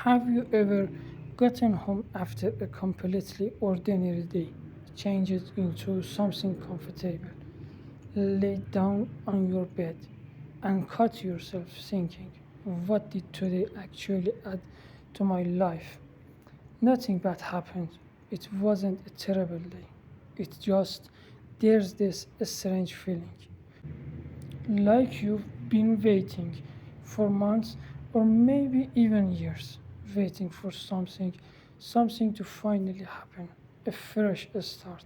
Have you ever gotten home after a completely ordinary day, changed into something comfortable, laid down on your bed, and caught yourself thinking, what did today actually add to my life? Nothing bad happened. It wasn't a terrible day. It's just there's this strange feeling like you've been waiting for months or maybe even years, waiting for something to finally happen, a fresh start,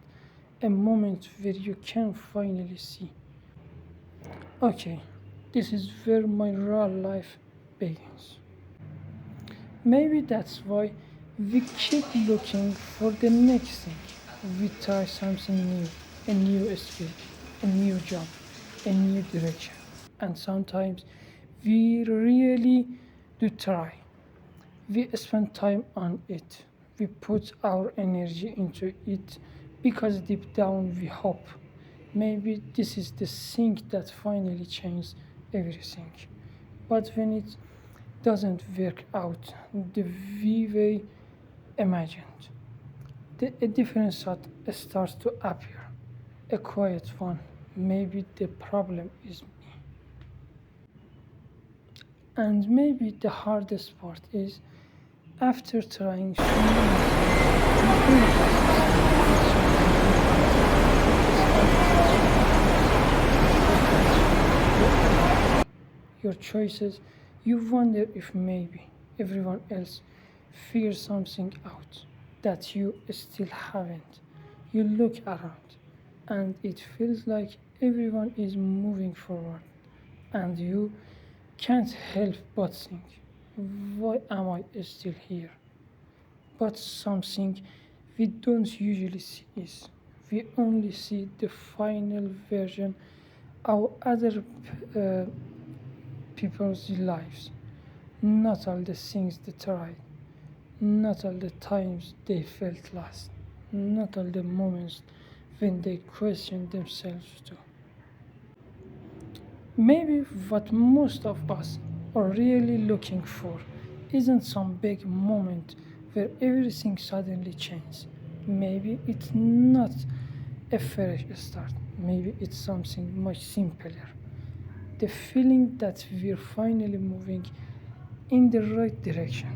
a moment where you can finally see, okay, this is where my real life begins. Maybe that's why we keep looking for the next thing. We try something new, a new skill, a new job, a new direction. And sometimes we really do try. We spend time on it. We put our energy into it because deep down we hope maybe this is the thing that finally changes everything. But when it doesn't work out the way we imagined, a different thought starts to appear, a quiet one. Maybe the problem is me. And maybe the hardest part is after trying so many things, you realize that something your choices, you wonder if maybe everyone else figures something out that you still haven't. You look around and it feels like everyone is moving forward and you can't help but think, why am I still here? But something we don't usually see is we only see the final version of other uh, people's lives, not all the things they tried, not all the times they felt lost, not all the moments when they questioned themselves too. Maybe what most of us are really looking for isn't some big moment where everything suddenly changes. Maybe it's not a fresh start. Maybe it's something much simpler. The feeling that we're finally moving in the right direction.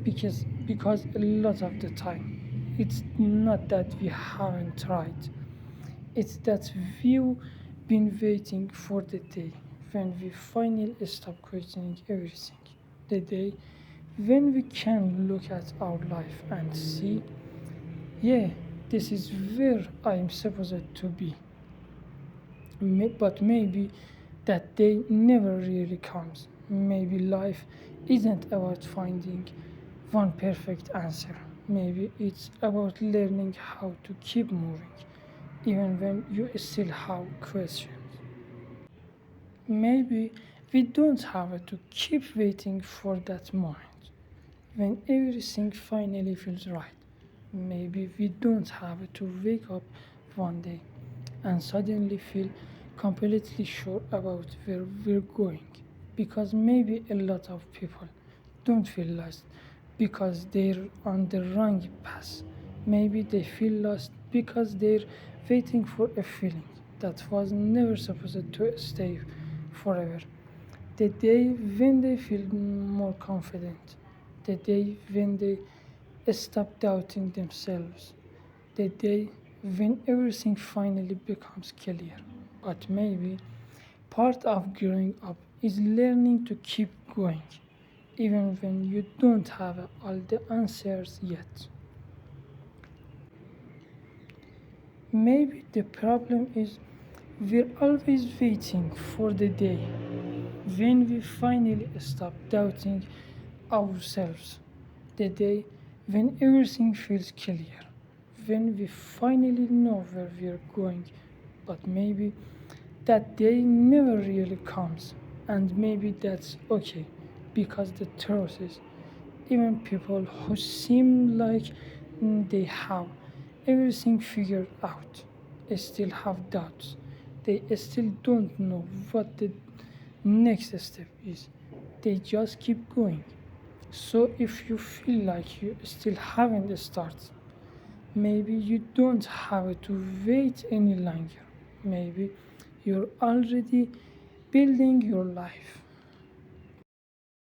Because a lot of the time it's not that we haven't tried. It's that we've been waiting for the day when we finally stop questioning everything. The day when we can look at our life and see, yeah, this is where I'm supposed to be. But maybe that day never really comes. Maybe life isn't about finding one perfect answer. Maybe it's about learning how to keep moving, even when you still have questions. Maybe we don't have to keep waiting for that moment when everything finally feels right. Maybe we don't have to wake up one day and suddenly feel completely sure about where we're going. Because maybe a lot of people don't feel lost because they're on the wrong path. Maybe they feel lost because they're waiting for a feeling that was never supposed to stay forever. The day when they feel more confident, the day when they stop doubting themselves, the day when everything finally becomes clear. But maybe part of growing up is learning to keep going, even when you don't have all the answers yet. Maybe the problem is we're always waiting for the day when we finally stop doubting ourselves, the day when everything feels clear, when we finally know where we're going. But maybe that day never really comes, and maybe that's okay because the truth is, even people who seem like they have everything figured out still have doubts. They still don't know what the next step is. They just keep going. So if you feel like you still haven't started, maybe you don't have to wait any longer. Maybe you're already building your life.